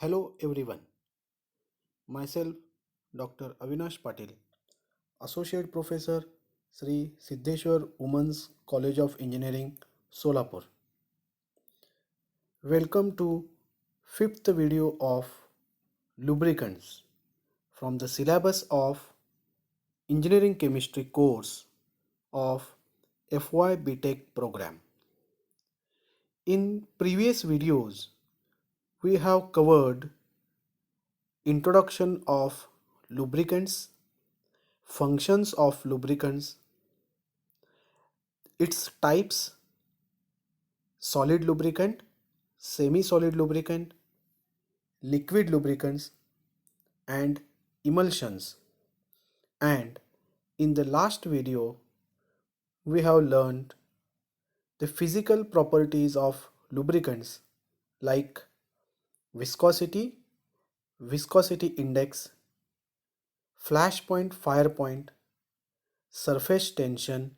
Hello everyone, myself Dr. Avinash Patil, Associate Professor, Sri Siddheshwar Women's College of Engineering, Solapur. Welcome to fifth video of lubricants from the syllabus of Engineering Chemistry course of FY BTech program. In previous videos, we have covered introduction of lubricants, functions of lubricants, its types, solid lubricant, semi-solid lubricant, liquid lubricants, and emulsions. And in the last video, we have learned the physical properties of lubricants like viscosity, viscosity index, flash point, fire point, surface tension,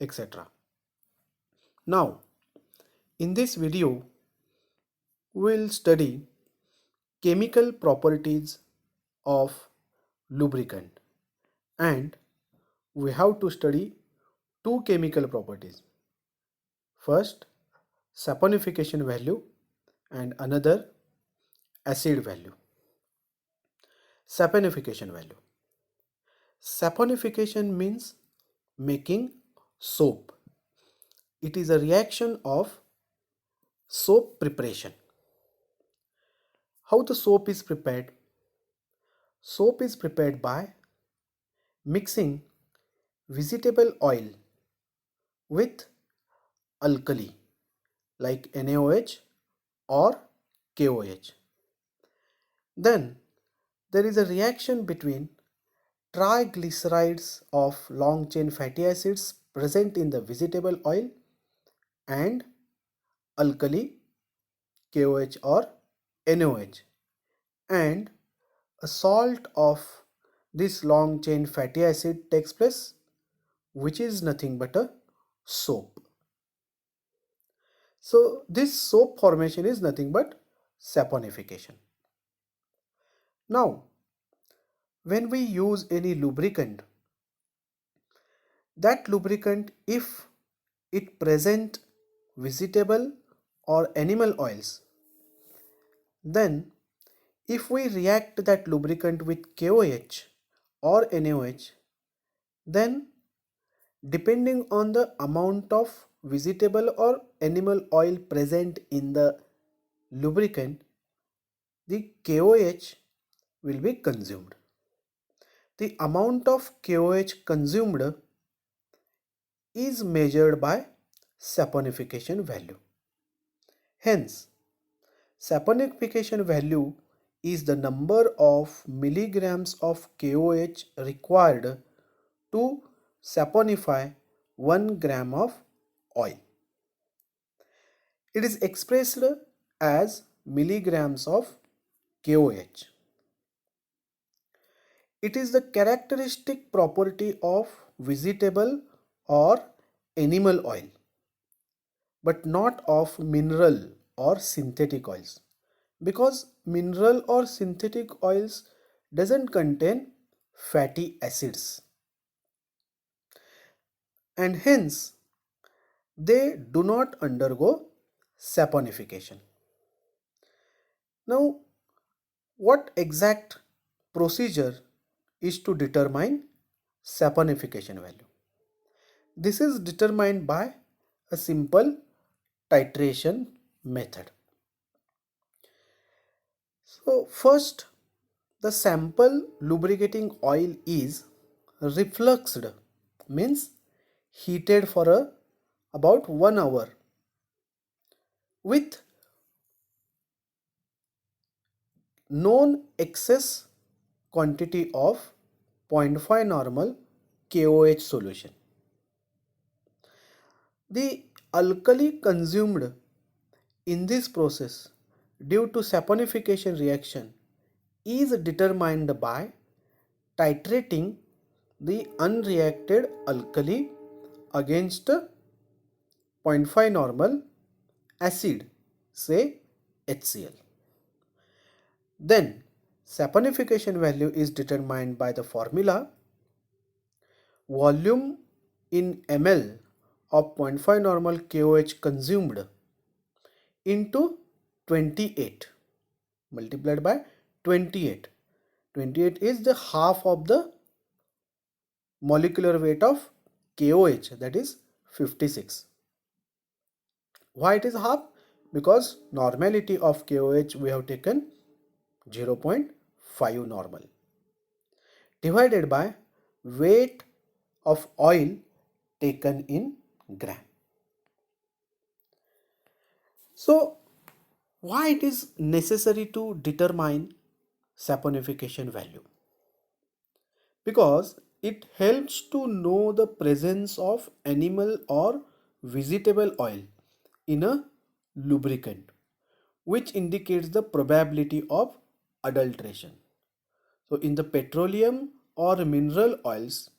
etc. Now, in this video, we'll study chemical properties of lubricant, and we have to study two chemical properties. First, saponification value and another acid value. Saponification value. Saponification means making soap. It is a reaction of soap preparation. How the soap is prepared? Soap is prepared by mixing vegetable oil with alkali like NaOH or KOH. Then there is a reaction between triglycerides of long chain fatty acids present in the vegetable oil and alkali KOH or NaOH, and a salt of this long chain fatty acid takes place, which is nothing but a soap. So this soap formation is nothing but saponification. Now, when we use any lubricant, that lubricant, if it present vegetable or animal oils, then if we react that lubricant with KOH or NaOH, then depending on the amount of vegetable or animal oil present in the lubricant, the KOH will be consumed. The amount of KOH consumed is measured by saponification value. Hence, saponification value is the number of milligrams of KOH required to saponify 1 gram of oil. It is expressed as milligrams of KOH. It is the characteristic property of vegetable or animal oil, but not of mineral or synthetic oils, because mineral or synthetic oils doesn't contain fatty acids, and hence they do not undergo saponification. Now, what exact procedure is to determine saponification value? This is determined by a simple titration method. So first, the sample lubricating oil is refluxed, means heated for about 1 hour with known excess quantity of 0.5 normal KOH solution. The alkali consumed in this process due to saponification reaction is determined by titrating the unreacted alkali against 0.5 normal acid, say HCl. Then saponification value is determined by the formula volume in ml of 0.5 normal KOH consumed into 28 multiplied by 28. 28 is the half of the molecular weight of KOH, that is 56. Why it is half? Because normality of KOH we have taken 0.5 normal divided by weight of oil taken in gram. So why it is necessary to determine saponification value? Because it helps to know the presence of animal or vegetable oil in a lubricant, which indicates the probability of adulteration. So in the petroleum or mineral oils,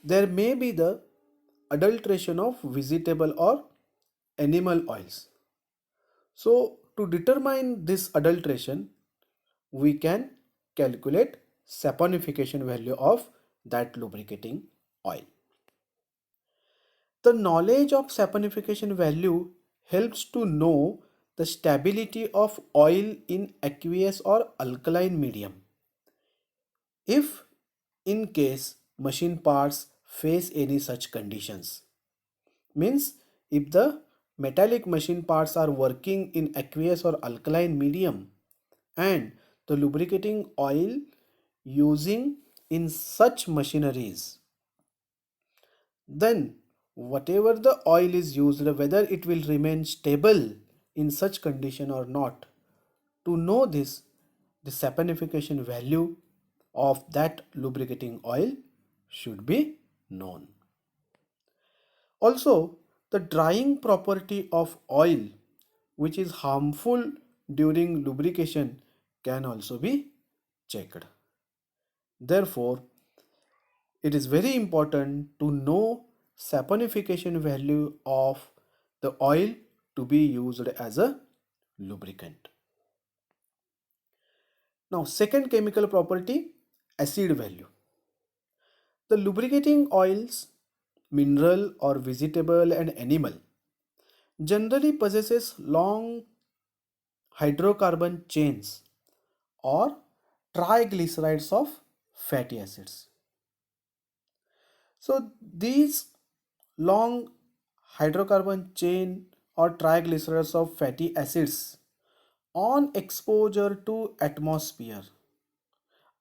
there may be the adulteration of vegetable or animal oils. So to determine this adulteration, we can calculate saponification value of that lubricating oil. The knowledge of saponification value helps to know the stability of oil in aqueous or alkaline medium. If in case machine parts face any such conditions, means if the metallic machine parts are working in aqueous or alkaline medium and the lubricating oil using in such machineries, then whatever the oil is used, whether it will remain stable in such condition or not. To know this, the saponification value of that lubricating oil should be known. Also, the drying property of oil, which is harmful during lubrication, can also be checked. Therefore, it is very important to know saponification value of the oil to be used as a lubricant. Now, second chemical property, acid value. The lubricating oils, mineral or vegetable and animal, generally possesses long hydrocarbon chains or triglycerides of fatty acids. So these long hydrocarbon chain or triglycerides of fatty acids on exposure to atmosphere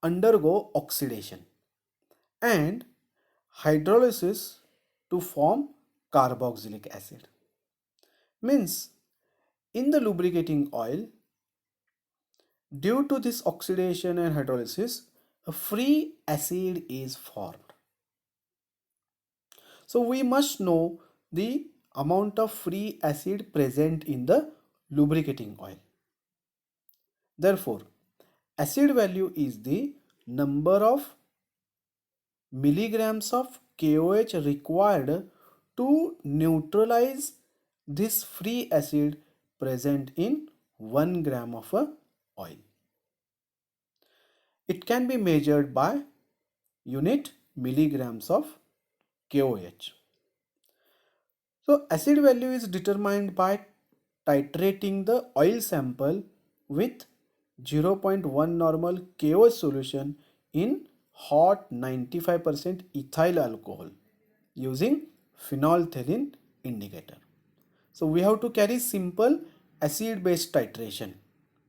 undergo oxidation and hydrolysis to form carboxylic acid. Means in the lubricating oil, due to this oxidation and hydrolysis, a free acid is formed. So we must know the amount of free acid present in the lubricating oil. Therefore, acid value is the number of milligrams of KOH required to neutralize this free acid present in 1 gram of a oil. It can be measured by unit milligrams of KOH. So acid value is determined by titrating the oil sample with 0.1 normal KOH solution in hot 95% ethyl alcohol using phenolphthalein indicator. So we have to carry simple acid base titration,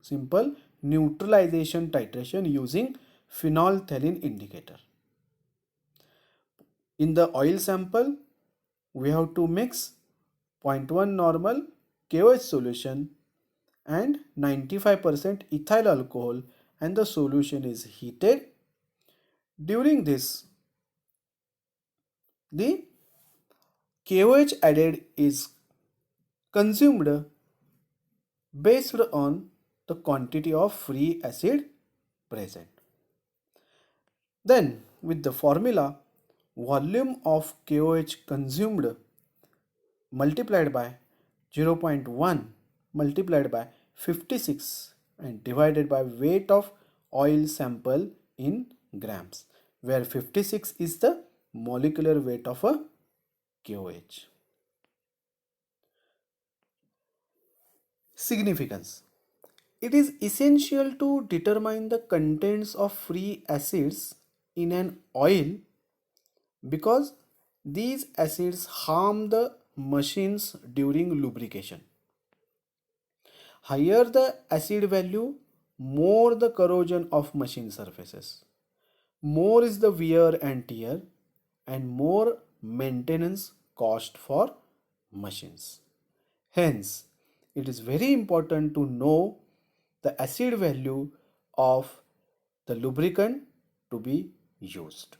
simple neutralization titration using phenolphthalein indicator. In the oil sample, we have to mix 0.1 normal KOH solution and 95% ethyl alcohol, and the solution is heated. During this, the KOH added is consumed based on the quantity of free acid present. Then with the formula, volume of KOH consumed multiplied by 0.1 multiplied by 56 and divided by weight of oil sample in grams, where 56 is the molecular weight of a KOH. Significance. It is essential to determine the contents of free acids in an oil because these acids harm the machines during lubrication. Higher the acid value, more the corrosion of machine surfaces. More is the wear and tear, and more maintenance cost for machines. Hence, it is very important to know the acid value of the lubricant to be used.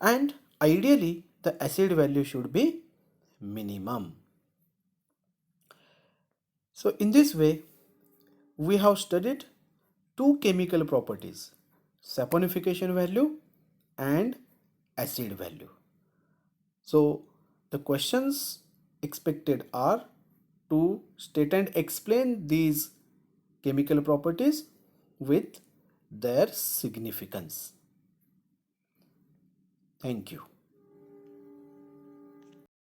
And ideally, the acid value should be minimum. So, in this way, we have studied two chemical properties, saponification value and acid value. So the questions expected are to state and explain these chemical properties with their significance. Thank you.